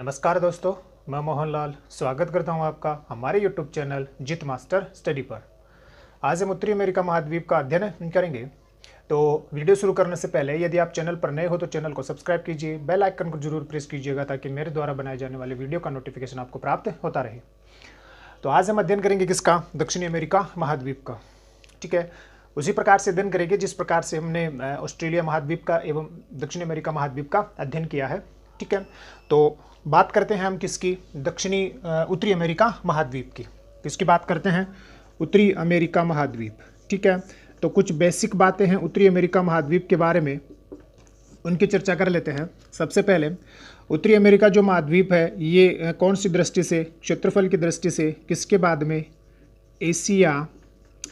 नमस्कार दोस्तों, मैं मोहनलाल स्वागत करता हूं आपका हमारे YouTube चैनल जित मास्टर स्टडी पर। आज हम उत्तरी अमेरिका महाद्वीप का अध्ययन करेंगे। तो वीडियो शुरू करने से पहले यदि आप चैनल पर नए हो तो चैनल को सब्सक्राइब कीजिए, बेल आइकन को जरूर प्रेस कीजिएगा ताकि मेरे द्वारा बनाए जाने वाले वीडियो का नोटिफिकेशन आपको प्राप्त होता रहे। तो आज हम अध्ययन करेंगे किसका? दक्षिणी अमेरिका महाद्वीप का। ठीक है, उसी प्रकार से अध्ययन करेंगे जिस प्रकार से हमने ऑस्ट्रेलिया महाद्वीप का एवं दक्षिणी अमेरिका महाद्वीप का अध्ययन किया है। ठीक है, तो बात करते हैं हम किसकी? उत्तरी अमेरिका महाद्वीप की। किसकी बात करते हैं? उत्तरी अमेरिका महाद्वीप। ठीक है, तो कुछ बेसिक बातें हैं उत्तरी अमेरिका महाद्वीप के बारे में, उनकी चर्चा कर लेते हैं। सबसे पहले उत्तरी अमेरिका जो महाद्वीप है ये कौन सी दृष्टि से, क्षेत्रफल की दृष्टि से किसके बाद में? एशिया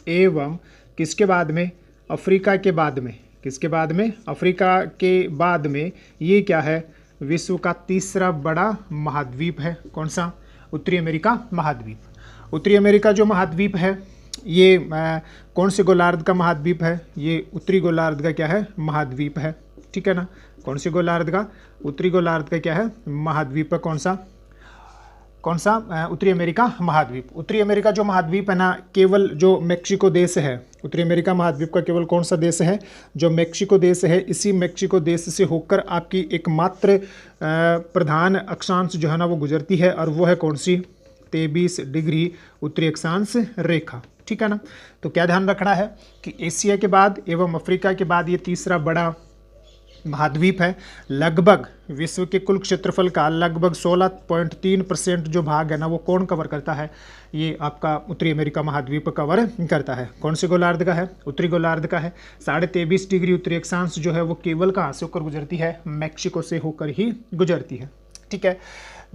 एवं किसके बाद में? अफ्रीका के बाद में। किसके बाद में? अफ्रीका के बाद में ये क्या है? विश्व का तीसरा बड़ा महाद्वीप है। कौन सा? उत्तरी अमेरिका महाद्वीप। उत्तरी अमेरिका जो महाद्वीप है ये कौन से गोलार्ध का महाद्वीप है? ये उत्तरी गोलार्ध का क्या है? महाद्वीप है। ठीक है ना, कौन से गोलार्ध का? उत्तरी गोलार्ध का क्या है? महाद्वीप है। कौन सा? उत्तरी अमेरिका महाद्वीप। उत्तरी अमेरिका जो महाद्वीप है ना, केवल जो मेक्सिको देश है, उत्तरी अमेरिका महाद्वीप का केवल कौन सा देश है? जो मेक्सिको देश है। इसी मेक्सिको देश से होकर आपकी एकमात्र प्रधान अक्षांश जो है ना वो गुजरती है, और वो है कौन सी? 23 डिग्री उत्तरी अक्षांश रेखा। ठीक है ना, तो क्या ध्यान रखना है कि एशिया के बाद एवं अफ्रीका के बाद ये तीसरा बड़ा महाद्वीप है। लगभग विश्व के कुल क्षेत्रफल का लगभग 16.3% जो भाग है ना वो कौन कवर करता है? ये आपका उत्तरी अमेरिका महाद्वीप कवर करता है। कौन से गोलार्ध का है? उत्तरी गोलार्ध का है। 23.5 डिग्री उत्तरी अक्षांश जो है वो केवल कहाँ से होकर गुजरती है? मैक्सिको से होकर ही गुजरती है। ठीक है,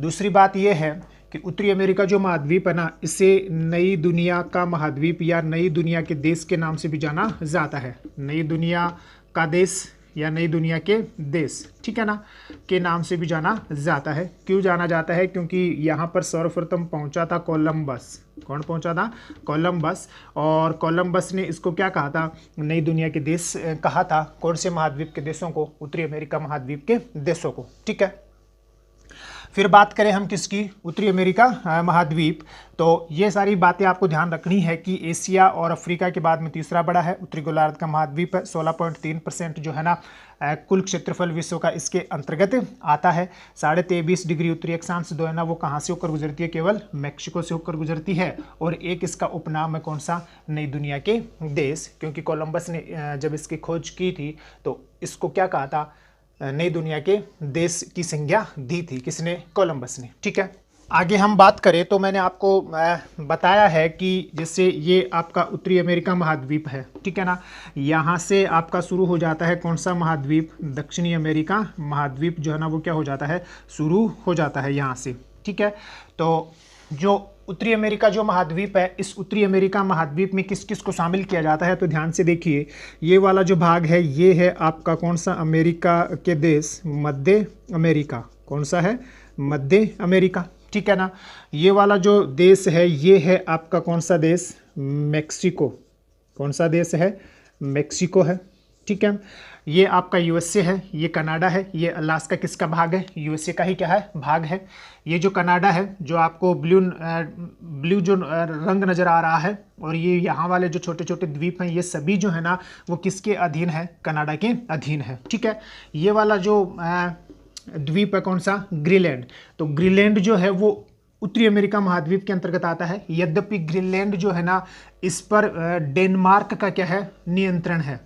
दूसरी बात ये है कि उत्तरी अमेरिका जो महाद्वीप है ना, इसे नई दुनिया का महाद्वीप या नई दुनिया के देश के नाम से भी जाना जाता है। नई दुनिया का देश या नई दुनिया के देश, ठीक है ना, के नाम से भी जाना जाता है। क्यों जाना जाता है? क्योंकि यहाँ पर सर्वप्रथम पहुँचा था कोलंबस। कौन पहुँचा था? कोलंबस। और कोलंबस ने इसको क्या कहा था? नई दुनिया के देश कहा था। कौन से महाद्वीप के देशों को? उत्तरी अमेरिका महाद्वीप के देशों को। ठीक है, फिर बात करें हम किसकी? उत्तरी अमेरिका महाद्वीप। तो ये सारी बातें आपको ध्यान रखनी है कि एशिया और अफ्रीका के बाद में तीसरा बड़ा है, उत्तरी गोलार्ध का महाद्वीप है। 16.3% जो है ना कुल क्षेत्रफल विश्व का इसके अंतर्गत आता है। 23.5 डिग्री उत्तरी अक्षांश जो है ना वो कहाँ से होकर गुजरती है? केवल मैक्सिको से होकर गुजरती है। और एक इसका उपनाम है कौन सा? नई दुनिया के देश, क्योंकि कोलंबस ने जब इसकी खोज की थी तो इसको क्या कहा था? नई दुनिया के देश की संज्ञा दी थी। किसने? कोलंबस ने। ठीक है, आगे हम बात करें तो मैंने आपको बताया है कि जैसे ये आपका उत्तरी अमेरिका महाद्वीप है, ठीक है ना, यहाँ से आपका शुरू हो जाता है कौन सा महाद्वीप? दक्षिणी अमेरिका महाद्वीप जो है ना वो क्या हो जाता है? शुरू हो जाता है यहाँ से। ठीक है, तो जो उत्तरी अमेरिका जो महाद्वीप है, इस उत्तरी अमेरिका महाद्वीप में किस किस को शामिल किया जाता है? तो ध्यान से देखिए, ये वाला जो भाग है ये है आपका कौन सा? अमेरिका के देश मध्य अमेरिका। कौन सा है? मध्य अमेरिका। ठीक है ना, ये वाला जो देश है ये है आपका कौन सा देश? मैक्सिको। कौन सा देश है? मैक्सिको है। ठीक है, ये आपका यूएसए है, ये कनाडा है, ये अलास्का किसका भाग है? यूएसए का ही क्या है? भाग है। ये जो कनाडा है, जो आपको ब्लू जो रंग नज़र आ रहा है, और ये यहाँ वाले जो छोटे छोटे द्वीप हैं ये सभी जो है ना वो किसके अधीन है? कनाडा के अधीन है। ठीक है, ये वाला जो द्वीप है कौन सा? ग्रीनलैंड। तो ग्रीनलैंड जो है वो उत्तरी अमेरिका महाद्वीप के अंतर्गत आता है। यद्यपि ग्रीनलैंड जो है ना इस पर डेनमार्क का क्या है? नियंत्रण है।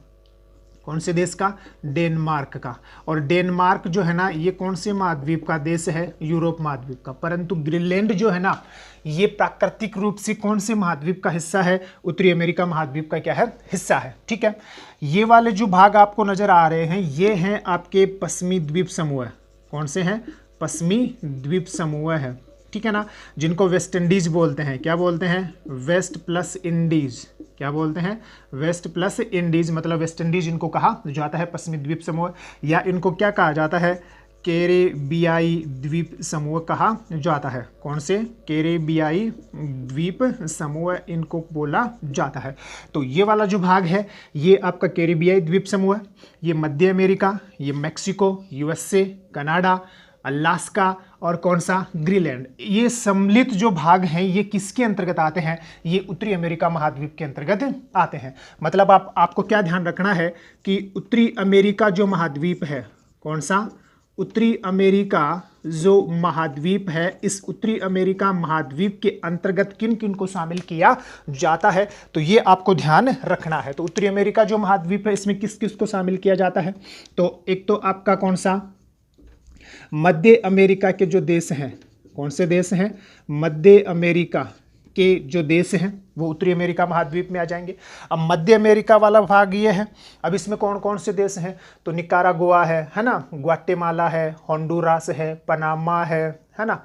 कौन से देश का? डेनमार्क का। और डेनमार्क जो है ना ये कौन से महाद्वीप का देश है? यूरोप महाद्वीप का। परंतु ग्रीनलैंड जो है ना ये प्राकृतिक रूप से कौन से महाद्वीप का हिस्सा है? उत्तरी अमेरिका महाद्वीप का क्या है? हिस्सा है। ठीक है, ये वाले जो भाग आपको नजर आ रहे हैं ये हैं आपके पश्चिमी द्वीप समूह। कौन से हैं? पश्चिमी द्वीप समूह है। ठीक है ना, जिनको वेस्ट इंडीज बोलते हैं। क्या बोलते हैं? West plus Indies. क्या बोलते हैं? वेस्ट प्लस इंडीज, मतलब वेस्ट इंडीज इनको कहा जाता है पश्चिमी द्वीप समूह, या इनको क्या कहा जाता है? कैरेबियाई द्वीप समूह कहा जाता है। कौन से? कैरेबियाई द्वीप समूह इनको बोला जाता है। तो ये वाला जो भाग है ये आपका कैरेबियाई द्वीप समूह है। ये मध्य अमेरिका, ये मैक्सिको, यूएसए, कनाडा, अलास्का और कौन सा, ग्रीनलैंड। ये सम्मिलित जो भाग हैं ये किसके अंतर्गत आते हैं, ये उत्तरी अमेरिका महाद्वीप के अंतर्गत आते हैं। मतलब आपको क्या ध्यान रखना है कि उत्तरी अमेरिका जो महाद्वीप है, कौन सा, उत्तरी अमेरिका जो महाद्वीप है, इस उत्तरी अमेरिका महाद्वीप के अंतर्गत किन किन को शामिल किया जाता है, तो ये आपको ध्यान रखना है। तो उत्तरी अमेरिका जो महाद्वीप है इसमें किस किस को शामिल किया जाता है, तो एक तो आपका कौन सा, मध्य अमेरिका के जो देश हैं, कौन से देश हैं, मध्य अमेरिका के जो देश हैं वो उत्तरी अमेरिका महाद्वीप में आ जाएंगे। अब मध्य अमेरिका वाला भाग ये है, अब इसमें कौन कौन से देश हैं, तो निकारागुआ है ना, ग्वाटेमाला है, होंडुरास है, पनामा है ना,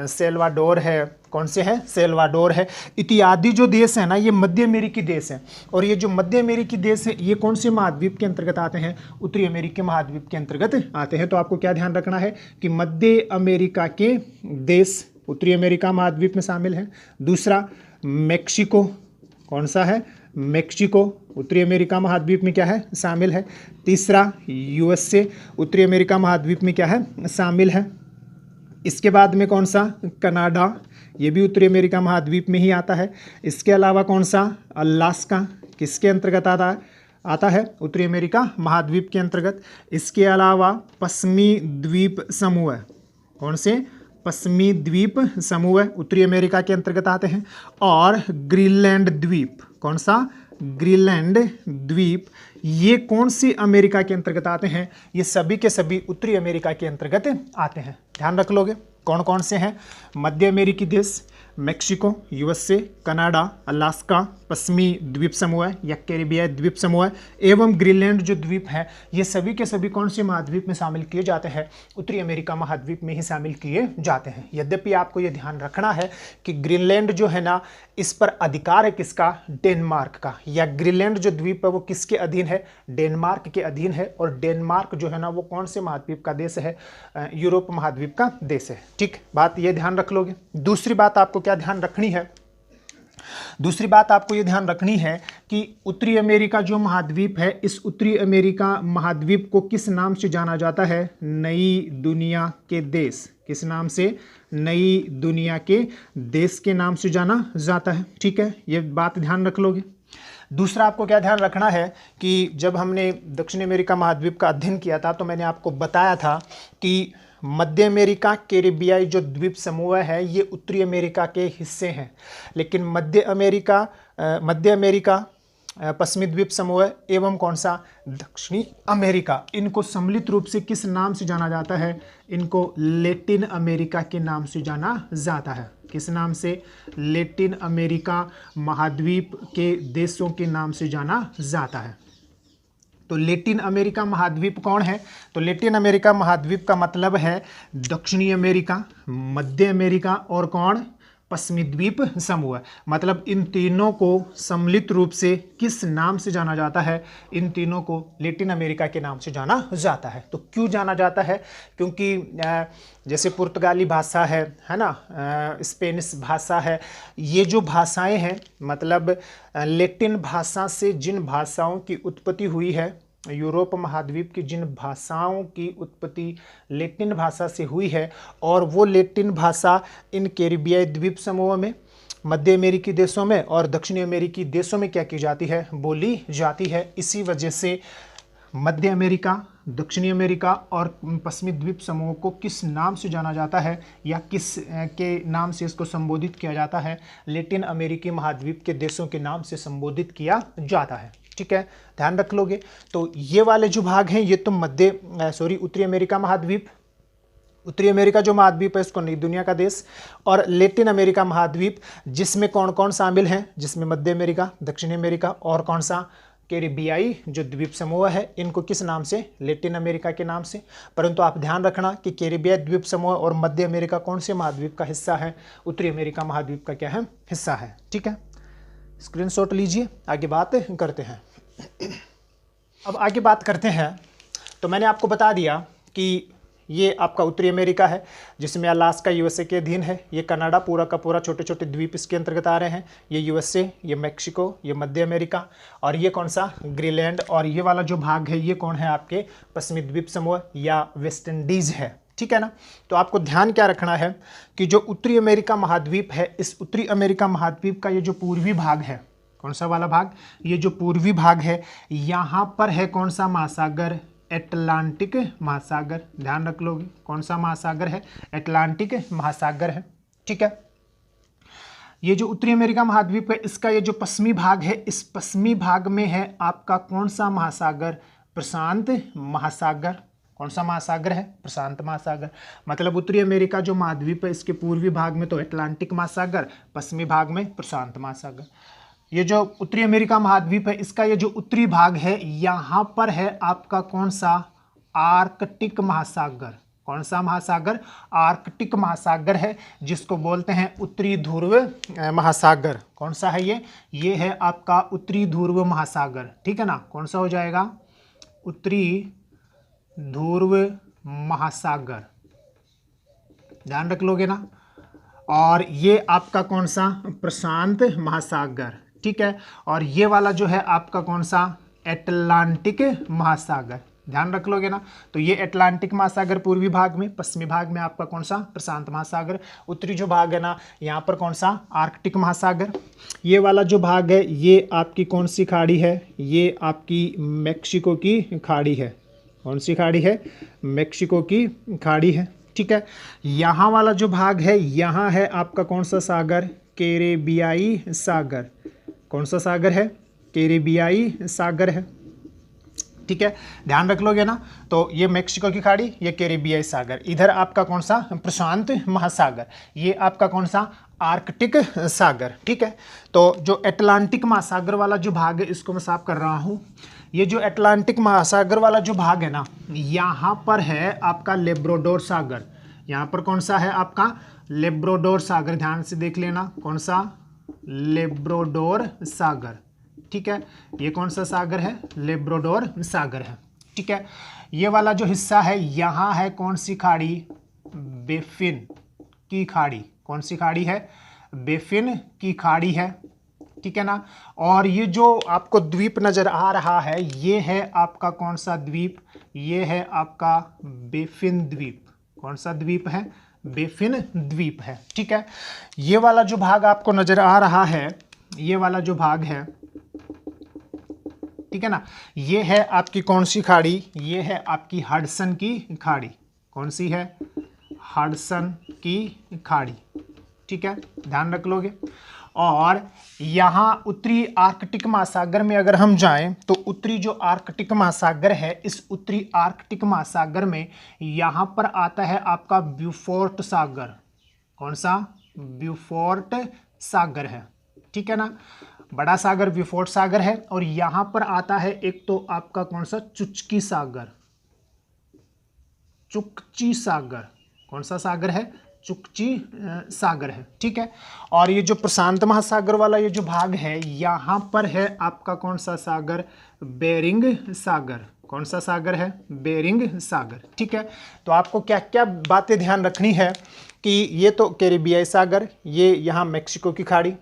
सेल्वाडोर है, कौन से हैं, सेल्वाडोर है, इत्यादि जो देश हैं ना ये मध्य अमेरिकी देश हैं। और ये जो मध्य अमेरिकी देश है ये कौन से महाद्वीप के अंतर्गत आते हैं, उत्तरी अमेरिकी महाद्वीप के अंतर्गत आते हैं। तो आपको क्या ध्यान रखना है कि मध्य अमेरिका के देश उत्तरी अमेरिका महाद्वीप में शामिल हैं। दूसरा मेक्सिको, कौन सा है, मेक्सिको उत्तरी अमेरिका महाद्वीप में क्या है, शामिल है। तीसरा यूएसए उत्तरी अमेरिका महाद्वीप में क्या है, शामिल है। इसके बाद में कौन सा, कनाडा, ये भी उत्तरी अमेरिका महाद्वीप में ही आता है। इसके अलावा कौन सा, अलास्का, किसके अंतर्गत आता है, उत्तरी अमेरिका महाद्वीप के अंतर्गत। इसके अलावा पश्चिमी द्वीप समूह, कौन से, पश्चिमी द्वीप समूह उत्तरी अमेरिका के अंतर्गत आते हैं। और ग्रीनलैंड द्वीप, कौन सा, ग्रीनलैंड द्वीप, ये कौन सी अमेरिका के अंतर्गत आते हैं, ये सभी के सभी उत्तरी अमेरिका के अंतर्गत आते हैं। ध्यान रख लोगे कौन कौन से हैं, मध्य अमेरिकी देश, मेक्सिको, यूएसए, कनाडा, अलास्का, पश्चिमी द्वीप समूह या कैरिबियाई द्वीप समूह एवं ग्रीनलैंड जो द्वीप है, ये सभी के सभी कौन से महाद्वीप में शामिल किए जाते हैं, उत्तरी अमेरिका महाद्वीप में ही शामिल किए जाते हैं। यद्यपि आपको ये ध्यान रखना है कि ग्रीनलैंड जो है ना, इस पर अधिकार है किसका, डेनमार्क का, या ग्रीनलैंड जो द्वीप है वो किसके अधीन है, डेनमार्क के अधीन है। और डेनमार्क जो है ना वो कौन से महाद्वीप का देश है, यूरोप महाद्वीप का देश है। ठीक, बात ये ध्यान रख लोगे। दूसरी बात आपको क्या ध्यान रखनी है, दूसरी बात आपको ये ध्यान रखनी है कि उत्तरी अमेरिका जो महाद्वीप है, इस उत्तरी अमेरिका महाद्वीप को किस नाम से जाना जाता है, नई दुनिया के देश, किस नाम से, नई दुनिया के देश के नाम से जाना जाता है। ठीक है, ये बात ध्यान रख लोगे। दूसरा आपको क्या ध्यान रखना है कि जब हमने दक्षिण अमेरिका महाद्वीप का अध्ययन किया था तो मैंने आपको बताया था कि मध्य अमेरिका कैरिबियाई जो द्वीप समूह है ये उत्तरी अमेरिका के हिस्से हैं, लेकिन मध्य अमेरिका पश्चिमी द्वीप समूह एवं कौन सा, दक्षिणी अमेरिका, इनको सम्मिलित रूप से किस नाम से जाना जाता है, इनको लैटिन अमेरिका के नाम से जाना जाता है। किस नाम से, लैटिन अमेरिका महाद्वीप के देशों के नाम से जाना जाता है। तो लैटिन अमेरिका महाद्वीप कौन है, तो लैटिन अमेरिका महाद्वीप का मतलब है दक्षिणी अमेरिका, मध्य अमेरिका और कौन, पश्चिमी द्वीप समूह। मतलब इन तीनों को सम्मिलित रूप से किस नाम से जाना जाता है, इन तीनों को लैटिन अमेरिका के नाम से जाना जाता है। तो क्यों जाना जाता है, क्योंकि जैसे पुर्तगाली भाषा है ना, स्पेनिश भाषा है, ये जो भाषाएं हैं, मतलब लैटिन भाषा से जिन भाषाओं की उत्पत्ति हुई है, यूरोप महाद्वीप की जिन भाषाओं की उत्पत्ति लैटिन भाषा से हुई है, और वो लैटिन भाषा इन कैरिबियाई द्वीप समूह में, मध्य अमेरिकी देशों में और दक्षिणी अमेरिकी देशों में क्या की जाती है, बोली जाती है। इसी वजह से मध्य अमेरिका, दक्षिणी अमेरिका और पश्चिमी द्वीप समूह को किस नाम से जाना जाता है या किस के नाम से इसको संबोधित किया जाता है, लैटिन अमेरिकी महाद्वीप के देशों के नाम से संबोधित किया जाता है। ठीक है, ध्यान रख लोगे। तो ये वाले जो भाग हैं ये तो उत्तरी अमेरिका महाद्वीप, उत्तरी अमेरिका जो महाद्वीप है इसको नई दुनिया का देश, और लैटिन अमेरिका महाद्वीप जिसमें कौन कौन शामिल हैं, जिसमें मध्य अमेरिका, दक्षिणी अमेरिका और कौन सा, कैरिबियाई जो द्वीप समूह है, इनको किस नाम से, लैटिन अमेरिका के नाम से। परंतु आप ध्यान रखना कि कैरिबियाई द्वीप समूह और मध्य अमेरिका कौन से महाद्वीप का हिस्सा है, उत्तरी अमेरिका महाद्वीप का क्या है, हिस्सा है। ठीक है, स्क्रीनशॉट लीजिए, आगे बात करते हैं। अब आगे बात करते हैं। तो मैंने आपको बता दिया कि ये आपका उत्तरी अमेरिका है जिसमें अलास्का यूएसए के अधीन है, ये कनाडा पूरा का पूरा छोटे छोटे द्वीप इसके अंतर्गत आ रहे हैं, ये यूएसए, ये मेक्सिको, ये मध्य अमेरिका, और ये कौन सा, ग्रीनलैंड, और ये वाला जो भाग है ये कौन है, आपके पश्चिमी द्वीप समूह या वेस्ट इंडीज है। ठीक है ना। तो आपको ध्यान क्या रखना है कि जो उत्तरी अमेरिका महाद्वीप है, इस उत्तरी अमेरिका महाद्वीप का ये जो पूर्वी भाग है, कौन सा वाला भाग, ये जो पूर्वी भाग है, यहाँ पर है कौन सा महासागर, अटलांटिक महासागर। ध्यान रख लोगे, कौन सा महासागर है, अटलांटिक महासागर है। ठीक है। ये जो उत्तरी अमेरिका महाद्वीप है, इसका ये जो पश्चिमी भाग है, इस पश्चिमी भाग में है आपका कौन सा महासागर, प्रशांत महासागर। कौन सा महासागर है, प्रशांत महासागर। मतलब उत्तरी अमेरिका जो महाद्वीप है, इसके पूर्वी भाग में तो अटलांटिक महासागर, पश्चिमी भाग में प्रशांत महासागर। ये जो उत्तरी अमेरिका महाद्वीप है, इसका ये जो उत्तरी भाग है, यहाँ पर है आपका कौन सा, आर्कटिक महासागर। कौन सा महासागर, आर्कटिक महासागर है, जिसको बोलते हैं उत्तरी ध्रुव महासागर। कौन सा है ये है आपका उत्तरी ध्रुव महासागर। ठीक है ना, कौन सा हो जाएगा, उत्तरी ध्रुव महासागर। ध्यान रख लोगे ना। और ये आपका कौन सा, प्रशांत महासागर। ठीक है। और ये वाला जो है आपका कौन सा, अटलांटिक महासागर। ध्यान रख लोगे ना। तो ये अटलांटिक महासागर पूर्वी भाग में, पश्चिमी भाग में आपका कौन सा, प्रशांत महासागर। उत्तरी जो भाग है ना, यहाँ पर कौन सा, आर्कटिक महासागर। ये वाला जो भाग है, ये आपकी कौन सी खाड़ी है, ये आपकी मैक्सिको की खाड़ी है। कौन सी खाड़ी है, मैक्सिको की खाड़ी है। ठीक है। यहाँ वाला जो भाग है, यहाँ है आपका कौन सा सागर, कैरेबियाई सागर। कौन सा सागर है, कैरेबियाई सागर है। ठीक है, ध्यान रख लोगे ना। तो ये मैक्सिको की खाड़ी, ये कैरेबियाई सागर। इधर आपका कौन सा, प्रशांत महासागर। ये आपका कौन सा, आर्कटिक सागर। ठीक है। तो जो अटलांटिक महासागर वाला जो भाग है, इसको मैं साफ कर रहा हूँ। ये जो अटलांटिक महासागर वाला जो भाग है ना, यहाँ पर है आपका लेब्राडोर सागर। यहाँ पर कौन सा है आपका, लेब्राडोर सागर। ध्यान से देख लेना, कौन सा, लेब्राडोर सागर। ठीक है। ये कौन सा सागर है, लेब्राडोर सागर है। ठीक है। ये वाला जो हिस्सा है, यहाँ है कौन सी खाड़ी, बेफिन की खाड़ी। कौन सी खाड़ी है, बेफिन की खाड़ी है। ठीक है ना। और ये जो आपको द्वीप नजर आ रहा है, ये है आपका कौन सा द्वीप, ये है आपका बेफिन द्वीप। कौन सा द्वीप है, बेफिन द्वीप है। ठीक है। ये वाला जो भाग आपको नजर आ रहा है, ये वाला जो भाग है, ठीक है ना, ये है आपकी कौन सी खाड़ी, ये है आपकी हडसन की खाड़ी। कौन सी है, हडसन की खाड़ी। ठीक है, ध्यान रख लोगे। और यहाँ उत्तरी आर्कटिक महासागर में अगर हम जाएं, तो उत्तरी जो आर्कटिक महासागर है, इस उत्तरी आर्कटिक महासागर में यहाँ पर आता है आपका ब्यूफोर्ट सागर। कौन सा, ब्यूफोर्ट सागर है। ठीक है ना, बड़ा सागर ब्यूफोर्ट सागर है। और यहाँ पर आता है एक तो आपका कौन सा, चुचकी सागर, चुकची सागर। कौन सा सागर है, चुकची सागर है। ठीक है। और ये जो प्रशांत महासागर वाला ये जो भाग है, यहाँ पर है आपका कौन सा सागर, बेरिंग सागर। कौन सा सागर है, बेरिंग सागर। ठीक है। तो आपको क्या क्या बातें ध्यान रखनी है कि ये तो कैरेबियाई सागर, ये यहाँ मैक्सिको की खाड़ी,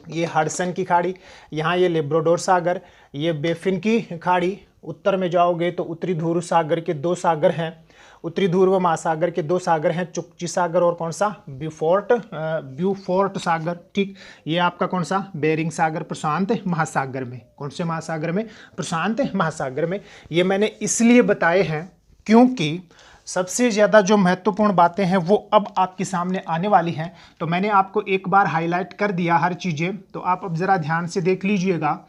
ये हडसन की खाड़ी, यहाँ ये लेब्राडोर सागर, ये बेफिन की खाड़ी। उत्तर में जाओगे तो उत्तरी ध्रुव सागर के दो सागर हैं, उत्तरी ध्रुव महासागर के दो सागर हैं, चुकची सागर और कौन सा, ब्यूफोर्ट सागर। ठीक, ये आपका कौन सा, बेरिंग सागर प्रशांत महासागर में। कौन से महासागर में, प्रशांत महासागर में। ये मैंने इसलिए बताए हैं क्योंकि सबसे ज़्यादा जो महत्वपूर्ण बातें हैं वो अब आपके सामने आने वाली हैं। तो मैंने आपको एक बार हाईलाइट कर दिया हर चीज़ें, तो आप अब ज़रा ध्यान से देख लीजिएगा।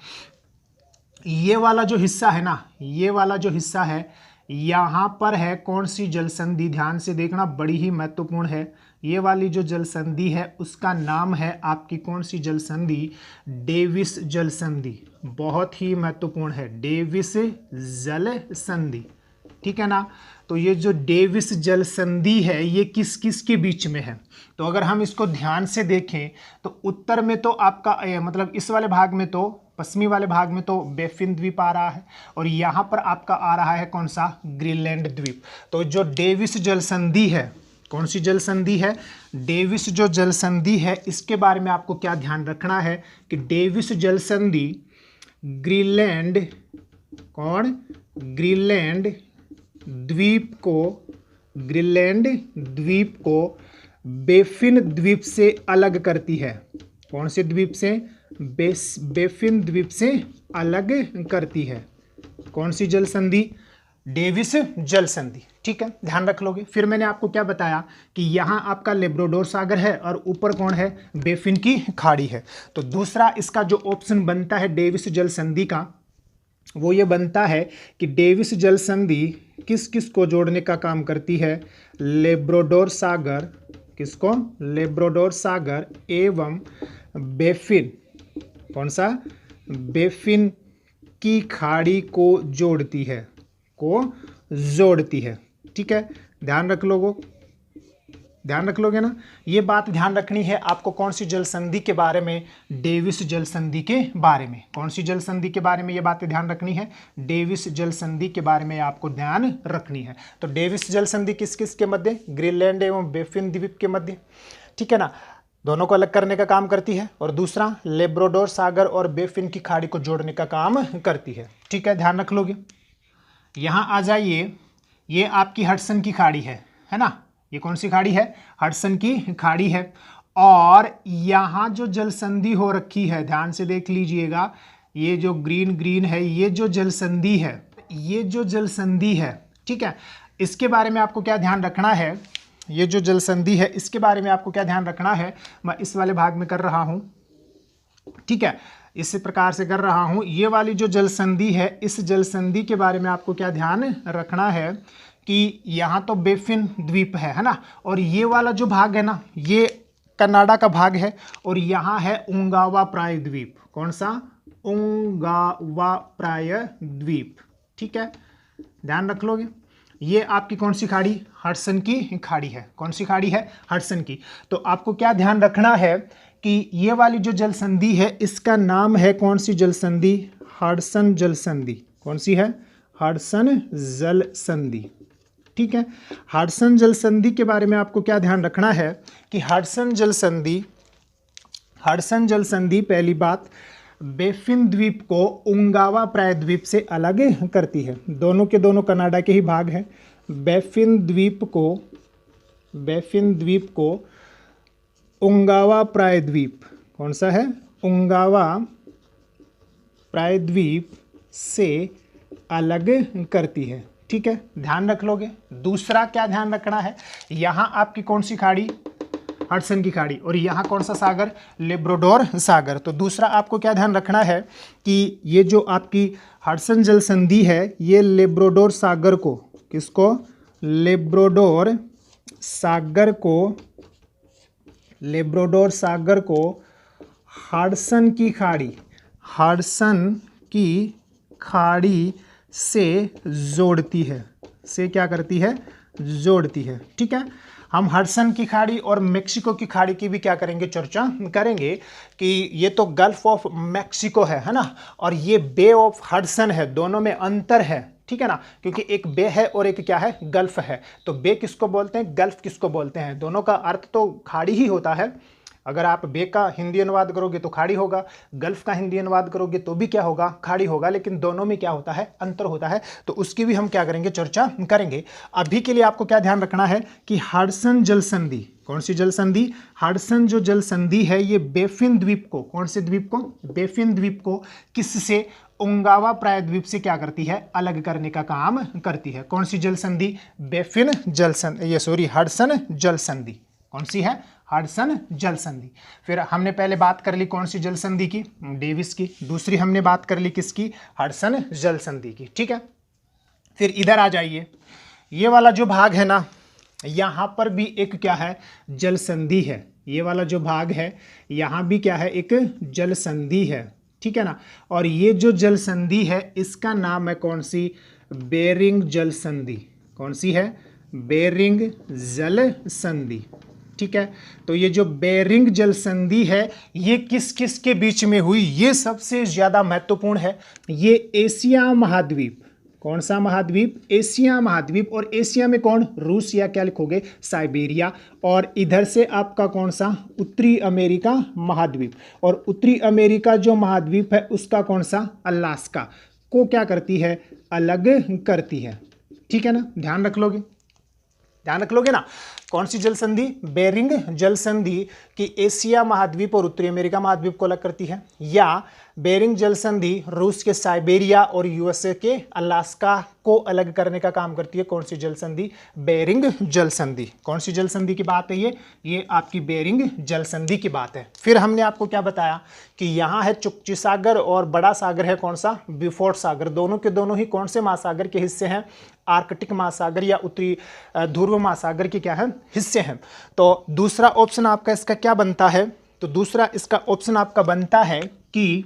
ये वाला जो हिस्सा है ना, ये वाला जो हिस्सा है, यहाँ पर है कौन सी जल संधि, ध्यान से देखना, बड़ी ही महत्वपूर्ण है। ये वाली जो जल संधि है उसका नाम है आपकी कौन सी जल संधि, डेविस जल संधि। बहुत ही महत्वपूर्ण है, डेविस जल संधि। ठीक है ना। तो ये जो डेविस जल संधि है, ये किस किस के बीच में है, तो अगर हम इसको ध्यान से देखें तो उत्तर में तो आपका मतलब इस वाले भाग में तो, पश्चिमी वाले भाग में तो बेफिन द्वीप आ रहा है, और यहाँ पर आपका आ रहा है कौन सा, ग्रीनलैंड द्वीप। तो जो डेविस जल संधि है, कौन सी जल संधि है, डेविस जो जल संधि है, इसके बारे में आपको क्या ध्यान रखना है कि डेविस जल संधि ग्रीनलैंड, कौन, ग्रीनलैंड द्वीप को ग्रीनलैंड द्वीप को बेफिन द्वीप से अलग करती है। कौन से द्वीप से? बेफिन द्वीप से अलग करती है। कौन सी जल संधि? डेविस जल संधि। ठीक है, ध्यान रख लोगे। फिर मैंने आपको क्या बताया कि यहाँ आपका लेब्राडोर सागर है और ऊपर कौन है? बेफिन की खाड़ी है। तो दूसरा इसका जो ऑप्शन बनता है डेविस जल संधि का, वो ये बनता है कि डेविस जल संधि किस किस को जोड़ने का काम करती है? लेब्राडोर सागर, किसको? लेब्राडोर सागर एवं बेफिन, कौन सा? बेफिन की खाड़ी को जोड़ती है, ठीक है, ध्यान रख लोगे ना। ये बात ध्यान रखनी है आपको। कौन सी जल संधि के बारे में? डेविस जल संधि के बारे में। कौन सी जल संधि के बारे में ये बातें ध्यान रखनी है? डेविस जल संधि के बारे में आपको ध्यान रखनी है। तो डेविस जल संधि किस किस के मध्य? ग्रीनलैंड एवं बेफिन द्वीप के मध्य, ठीक है ना, दोनों को अलग करने का काम करती है। और दूसरा लेब्राडोर सागर और बेफिन की खाड़ी को जोड़ने का काम करती है। ठीक है, ध्यान रख लोगे। यहाँ आ जाइए, ये आपकी हडसन की खाड़ी है ना। ये कौन सी खाड़ी है? हडसन की खाड़ी है। और यहाँ जो जल संधि हो रखी है, ध्यान से देख लीजिएगा, ये जो ग्रीन है, ये जो जल संधि है, ठीक है, इसके बारे में आपको क्या ध्यान रखना है? ये जो जल संधि है, इसके बारे में आपको क्या ध्यान रखना है? मैं इस वाले भाग में कर रहा हूँ, ठीक है, इस प्रकार से कर रहा हूँ। ये वाली जो जल संधि है, इस जल संधि के बारे में आपको क्या ध्यान रखना है कि यहाँ तो बेफिन द्वीप है ना, और ये वाला जो भाग है ना, ये कनाडा का भाग है, और यहाँ है उंगावा प्राय द्वीप। कौन सा? उंगावा प्राय द्वीप। ठीक है, ध्यान रख लोगे। ये आपकी कौन सी खाड़ी? हडसन की खाड़ी है। कौन सी खाड़ी है? हडसन की। तो आपको क्या ध्यान रखना है कि ये वाली जो जल संधि है, इसका नाम है कौन सी जल संधि? हडसन जल संधि। कौन सी है? हडसन जल संधि। ठीक है, हडसन जल संधि के बारे में आपको क्या ध्यान रखना है कि हडसन जल संधि पहली बात बेफिन द्वीप को उंगावा प्राय द्वीप से अलग करती है। दोनों के दोनों कनाडा के ही भाग हैं। बेफिन द्वीप को उंगावा प्राय द्वीप, कौन सा है? उंगावा प्राय द्वीप से अलग करती है। ठीक है, ध्यान रख लोगे। दूसरा क्या ध्यान रखना है? यहाँ आपकी कौन सी खाड़ी? हडसन की खाड़ी। और यहाँ कौन सा सागर? लेब्राडोर सागर। तो दूसरा आपको क्या ध्यान रखना है कि ये जो आपकी हडसन जल संधि है, ये लेब्राडोर सागर को, किसको? लेब्राडोर सागर को हडसन की खाड़ी से जोड़ती है। से क्या करती है? जोड़ती है। ठीक है, हम हडसन की खाड़ी और मेक्सिको की खाड़ी की भी क्या करेंगे? चर्चा करेंगे कि ये तो गल्फ ऑफ मेक्सिको है ना, और ये बे ऑफ हडसन है। दोनों में अंतर है, ठीक है ना, क्योंकि एक बे है और एक क्या है? गल्फ है। तो बे किसको बोलते हैं? गल्फ किसको बोलते हैं? दोनों का अर्थ तो खाड़ी ही होता है। अगर आप बे का हिंदी अनुवाद करोगे तो खाड़ी होगा, गल्फ का हिंदी अनुवाद करोगे तो भी क्या होगा? खाड़ी होगा। लेकिन दोनों में क्या होता है? अंतर होता है। तो उसकी भी हम क्या करेंगे? चर्चा करेंगे। अभी के लिए आपको क्या ध्यान रखना है कि हडसन जल संधि, कौन सी जल संधि? हडसन जो जल संधि है, ये बेफिन द्वीप को, कौन से द्वीप को? बेफिन द्वीप को किससे? उंगावा प्राय द्वीप से क्या करती है? अलग करने का काम करती है। कौन सी जल संधि? बेफिन जल संधि, हडसन जल संधि। कौन सी है? हडसन जल संधि। फिर हमने पहले बात कर ली कौन सी जल संधि की? डेविस की। दूसरी हमने बात कर ली किसकी? हडसन जल संधि की। ठीक है, फिर इधर आ जाइए। ये वाला जो भाग है ना, यहाँ पर भी एक क्या है? जल संधि है। ये वाला जो भाग है, यहाँ भी क्या है? एक जल संधि है। ठीक है ना, और ये जो जल संधि है, इसका नाम है कौन सी? बेरिंग जल संधि। कौन सी है? बेरिंग जल संधि। ठीक है, तो ये जो बेरिंग जल संधि है, ये किस किस के बीच में हुई? ये सबसे ज्यादा महत्वपूर्ण है। ये एशिया महाद्वीप, कौन सा महाद्वीप? एशिया महाद्वीप। और एशिया में कौन? रूस, या क्या लिखोगे? साइबेरिया। और इधर से आपका कौन सा? उत्तरी अमेरिका महाद्वीप। और उत्तरी अमेरिका जो महाद्वीप है, उसका कौन सा? अलास्का को क्या करती है? अलग करती है। ठीक है ना, ध्यान रख लोगे। ध्यान रख लोगे ना। कौन सी जल संधि? बेरिंग जल संधि की एशिया महाद्वीप और उत्तरी अमेरिका महाद्वीप को अलग करती है, या बेरिंग जल संधि रूस के साइबेरिया और यूएसए के अलास्का को अलग करने का काम करती है। कौन सी जल संधि? बेरिंग जल संधि। कौन सी जल संधि की बात है ये आपकी बेरिंग जल संधि की बात है। फिर हमने आपको क्या बताया कि यहाँ है चुकची सागर और बड़ा सागर है कौन सा? बिफोर्ट सागर। दोनों के दोनों ही कौन से महासागर के हिस्से हैं? आर्कटिक महासागर या उत्तरी ध्रुव महासागर के क्या है? हिस्से हैं। तो दूसरा ऑप्शन आपका इसका क्या बनता है? तो दूसरा इसका ऑप्शन आपका बनता है कि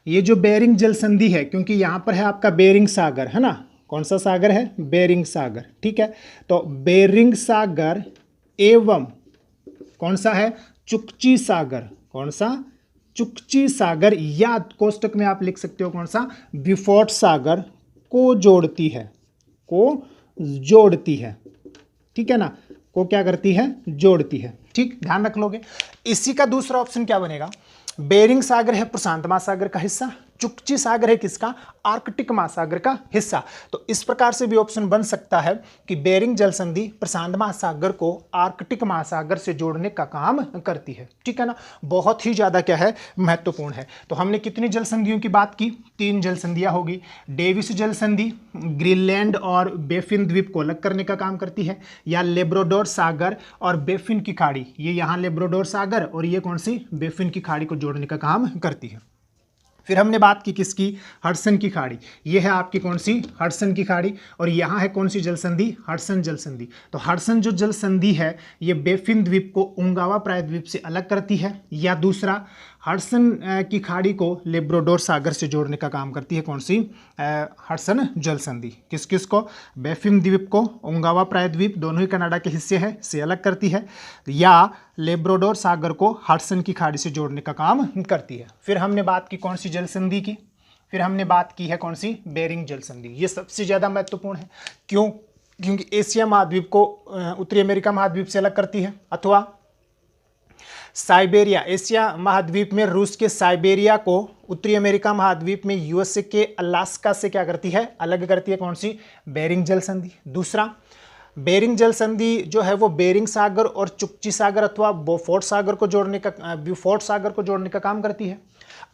ये जो बेरिंग जल संधि है, क्योंकि यहां पर है आपका बेरिंग सागर, है ना। कौन सा सागर है? बेरिंग सागर, ठीक है। तो बेरिंग सागर एवं कौन सा है? चुकची सागर। कौन सा? चुकची सागर, या कोष्टक में आप लिख सकते हो कौन सा? बिफोर्ट सागर को जोड़ती है, को जोड़ती है, ठीक है ना। को क्या करती है? जोड़ती है, ठीक, ध्यान रख लोगे। इसी का दूसरा ऑप्शन क्या बनेगा? बेरिंग सागर है प्रशांत महासागर का हिस्सा, चुकची सागर है किसका? आर्कटिक महासागर का हिस्सा। तो इस प्रकार से भी ऑप्शन बन सकता है कि बेरिंग जल संधि प्रशांत महासागर को आर्कटिक महासागर से जोड़ने का काम करती है, ठीक है ना। बहुत ही ज्यादा क्या है? महत्वपूर्ण है। तो हमने कितनी जल संधियों की बात की? 3 जल संधियां होगी। डेविस जल संधि ग्रीनलैंड और बेफिन द्वीप को अलग करने का काम करती है, या लेब्राडोर सागर और बेफिन की खाड़ी, ये यहाँ लेब्राडोर सागर और ये कौन सी? बेफिन की खाड़ी को जोड़ने का काम करती है। फिर हमने बात की किसकी? हडसन की खाड़ी। ये है आपकी कौन सी? हडसन की खाड़ी। और यहाँ है कौन सी जल संधि? हडसन जल संधि। तो हडसन जो जल संधि है ये बेफिन द्वीप को उंगावा प्रायद्वीप से अलग करती है, या दूसरा हडसन की खाड़ी को लेब्राडोर सागर से जोड़ने का काम करती है। कौन सी? हडसन जल संधि। किस किस को? बेफिन द्वीप को उंगावा प्रायद्वीप, दोनों ही कनाडा के हिस्से हैं, से अलग करती है, या लेब्राडोर सागर को हडसन की खाड़ी से जोड़ने का काम करती है। फिर हमने बात की कौन सी जल संधि की? फिर हमने बात की है कौन सी? बेरिंग जल संधि। ये सबसे ज़्यादा महत्वपूर्ण है। क्यों? क्योंकि एशिया महाद्वीप को उत्तरी अमेरिका महाद्वीप से अलग करती है, अथवा साइबेरिया, एशिया महाद्वीप में रूस के साइबेरिया को उत्तरी अमेरिका महाद्वीप में यूएसए के अलास्का से क्या करती है? अलग करती है। कौन सी? बेरिंग जल संधि। दूसरा, बेरिंग जल संधि जो है वो बेरिंग सागर और चुकची सागर अथवा बोफोर्ट सागर को जोड़ने का ब्यूफोर्ट सागर को जोड़ने का काम करती है।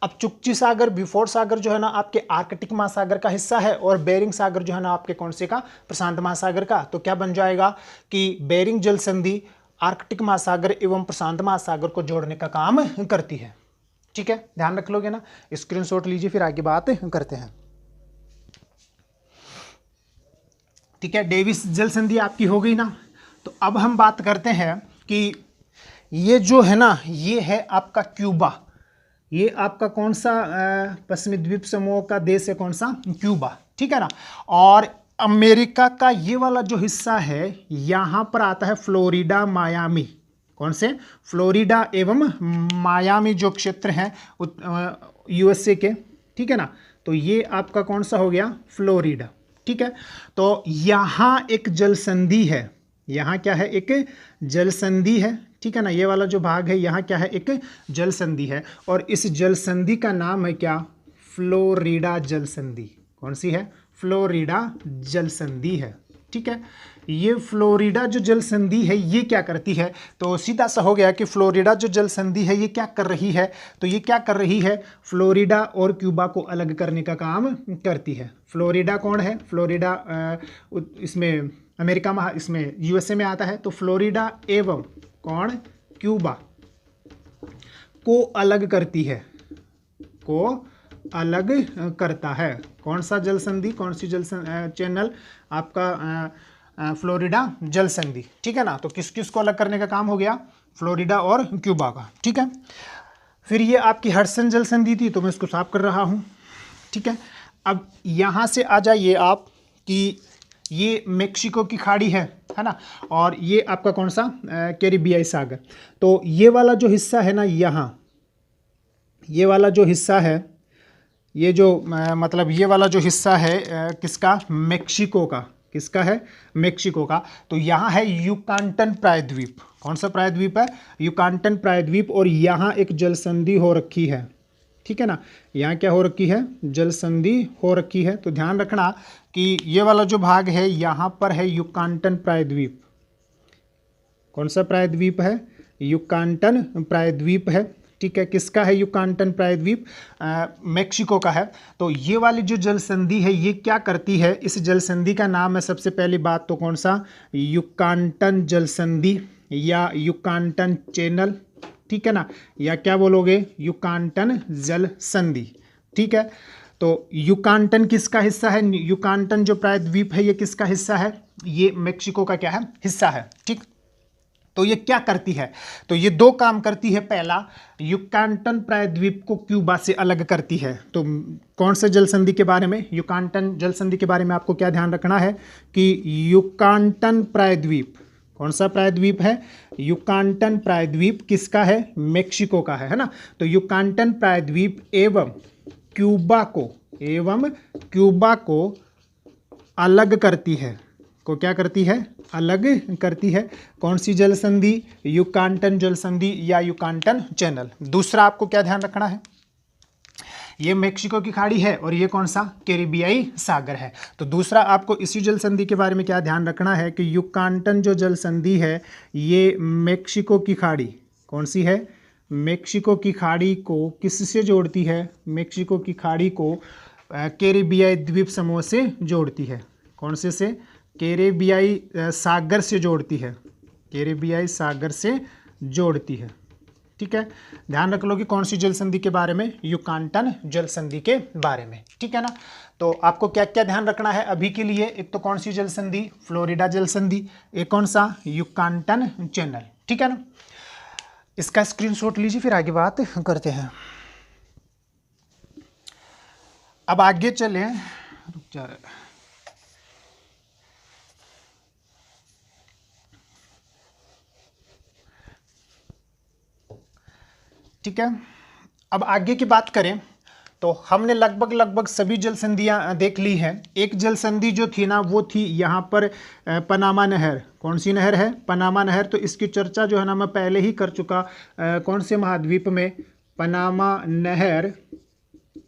अब चुकची सागर, ब्यूफोर्ट सागर जो है ना आपके आर्कटिक महासागर का हिस्सा है, और बेरिंग सागर जो है ना आपके कौन से का? प्रशांत महासागर का। तो क्या बन जाएगा कि बेरिंग जल संधि आर्कटिक महासागर एवं प्रशांत महासागर को जोड़ने का काम करती है, ठीक है। ध्यान रख लोगे ना। स्क्रीनशॉट लीजिए, फिर आगे बात करते हैं, ठीक है। डेविस जल संधि आपकी हो गई ना। तो अब हम बात करते हैं कि ये जो है ना, ये है आपका क्यूबा। ये आपका कौन सा पश्चिमी द्वीप समूह का देश है? कौन सा? क्यूबा, ठीक है ना। और अमेरिका का ये वाला जो हिस्सा है, यहाँ पर आता है फ्लोरिडा, मायामी। कौन से? फ्लोरिडा एवं मायामी जो क्षेत्र हैं यूएसए के, ठीक है ना। तो ये आपका कौन सा हो गया? फ्लोरिडा, ठीक है। तो यहाँ एक जल संधि है, यहाँ क्या है? एक जल संधि है, ठीक है ना। ये वाला जो भाग है यहाँ क्या है? एक जल संधि है, और इस जल संधि का नाम है क्या? फ्लोरिडा जल संधि। कौन सी है? फ्लोरिडा जल संधि है, ठीक है। ये फ्लोरिडा जो जल संधि है ये क्या करती है? तो सीधा सा हो गया कि फ्लोरिडा जो जल संधि है ये क्या कर रही है? तो ये क्या कर रही है? फ्लोरिडा और क्यूबा को अलग करने का काम करती है। फ्लोरिडा कौन है? फ्लोरिडा इसमें अमेरिका इसमें यूएसए में आता है। तो फ्लोरिडा एवं कौन? क्यूबा को अलग करती है, को अलग करता है। कौन सा जल संधि? कौन सी जल चैनल? आपका फ्लोरिडा जल संधि, ठीक है ना। तो किस किस को अलग करने का काम हो गया? फ्लोरिडा और क्यूबा का, ठीक है। फिर ये आपकी हडसन जल संधि थी, तो मैं इसको साफ कर रहा हूँ, ठीक है। अब यहाँ से आ जाइए आप कि ये मेक्सिको की खाड़ी है ना, और ये आपका कौन सा? कैरिबियाई सागर। तो ये वाला जो हिस्सा है ना, यहाँ ये वाला जो हिस्सा है, ये जो मतलब ये वाला जो हिस्सा है किसका? मेक्सिको का। किसका है? मेक्सिको का। तो यहाँ है युकांटन प्रायद्वीप। कौन सा प्रायद्वीप है? युकांटन प्रायद्वीप। और यहाँ एक जल संधि हो रखी है, ठीक है ना। यहाँ क्या हो रखी है, जल संधि हो रखी है। तो ध्यान रखना कि ये वाला जो भाग है यहाँ पर है युकांटन प्रायद्वीप। कौन सा प्रायद्वीप है, युकांटन प्रायद्वीप है। ठीक है, किसका है युकांटन प्रायद्वीप, मेक्सिको का है। तो ये वाली जो जल संधि है ये क्या करती है, इस जल संधि का नाम है सबसे पहली बात तो कौन सा, युकांटन जल संधि या युकांटन चैनल, ठीक है ना, या क्या बोलोगे, युकांटन जल संधि। ठीक है, तो युकांटन किसका हिस्सा है, युकांटन जो प्रायद्वीप है ये किसका हिस्सा है, ये मेक्सिको का क्या है, हिस्सा है। ठीक, तो ये क्या करती है, तो ये दो काम करती है। पहला, युकांटन प्रायद्वीप को क्यूबा से अलग करती है। तो कौन से जल संधि के बारे में, युकांटन जल संधि के बारे में आपको क्या ध्यान रखना है कि युकांटन प्रायद्वीप, कौन सा प्रायद्वीप है, युकांटन प्रायद्वीप किसका है, मेक्सिको का है ना। तो युकांटन प्रायद्वीप एवं क्यूबा को अलग करती है, को क्या करती है, अलग करती है। कौन सी जल संधि, युकांटन जल संधि या युकांटन चैनल। दूसरा आपको क्या ध्यान रखना है, ये मेक्सिको की खाड़ी है और ये कौन सा, कैरिबियाई सागर है। तो दूसरा आपको इसी जल संधि के बारे में क्या ध्यान रखना है कि युकांटन जो जल संधि है ये मेक्सिको की खाड़ी, कौन सी है, मेक्सिको की खाड़ी को किससे जोड़ती है, मेक्सिको की खाड़ी को कैरिबियाई द्वीप समूह से जोड़ती है। कौन से कैरिबियाई सागर से जोड़ती है, कैरिबियाई सागर से जोड़ती है। ठीक है, ध्यान रख लो कि कौन सी जल संधि के बारे में, युकांटन जल संधि के बारे में। ठीक है ना, तो आपको क्या क्या ध्यान रखना है अभी के लिए, एक तो कौन सी जल संधि, फ्लोरिडा जल संधि, एक कौन सा, युकांटन चैनल। ठीक है ना, इसका स्क्रीनशॉट लीजिए, फिर आगे बात करते हैं। अब आगे चलें, रुक जा, ठीक है। अब आगे की बात करें तो हमने लगभग सभी जल संधियां देख ली हैं। एक जल संधि जो थी ना वो थी यहाँ पर पनामा नहर। कौन सी नहर है, पनामा नहर। तो इसकी चर्चा जो है ना मैं पहले ही कर चुका, कौन से महाद्वीप में, पनामा नहर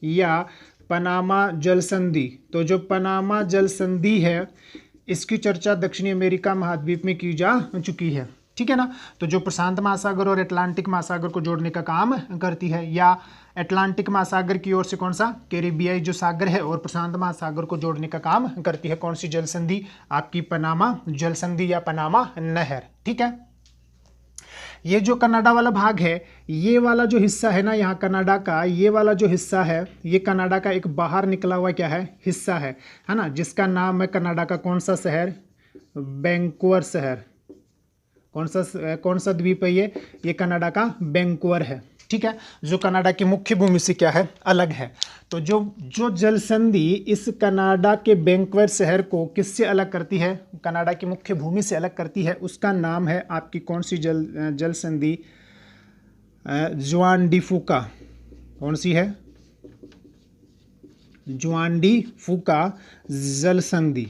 या पनामा जल संधि। तो जो पनामा जल संधि है इसकी चर्चा दक्षिणी अमेरिका महाद्वीप में की जा चुकी है। ठीक है ना, तो जो प्रशांत महासागर और अटलांटिक महासागर को जोड़ने का काम करती है, या अटलांटिक महासागर की ओर से कौन सा, कैरिबियाई जो सागर है और प्रशांत महासागर को जोड़ने का काम करती है। कौन सी जल संधि, आपकी पनामा जल संधि या पनामा नहर। ठीक है, ये जो कनाडा वाला भाग है, ये वाला जो हिस्सा है ना यहाँ कनाडा का, ये वाला जो हिस्सा है ये कनाडा का एक बाहर निकला हुआ क्या है, हिस्सा है ना, जिसका नाम है कनाडा का कौन सा शहर, वैंकूवर शहर। कौन सा द्वीप है ये कनाडा का वैंकूवर है। ठीक है, जो कनाडा की मुख्य भूमि से क्या है, अलग है। तो जो जल संधि इस कनाडा के वैंकूवर शहर को किससे अलग करती है, कनाडा की मुख्य भूमि से अलग करती है, उसका नाम है आपकी कौन सी जल संधि, जुआन डी फूका। कौन सी है, जुआन डी फूका जल संधि।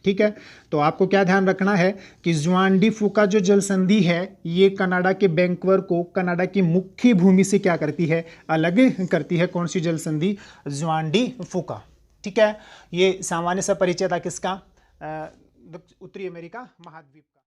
ठीक है, तो आपको क्या ध्यान रखना है कि जुआन डी फूका जो जल संधि है ये कनाडा के वैंकूवर को कनाडा की मुख्य भूमि से क्या करती है, अलग करती है। कौन सी जल संधि, जुआन डी फूका। ठीक है, ये सामान्य सा परिचय था किसका, उत्तरी अमेरिका महाद्वीप का।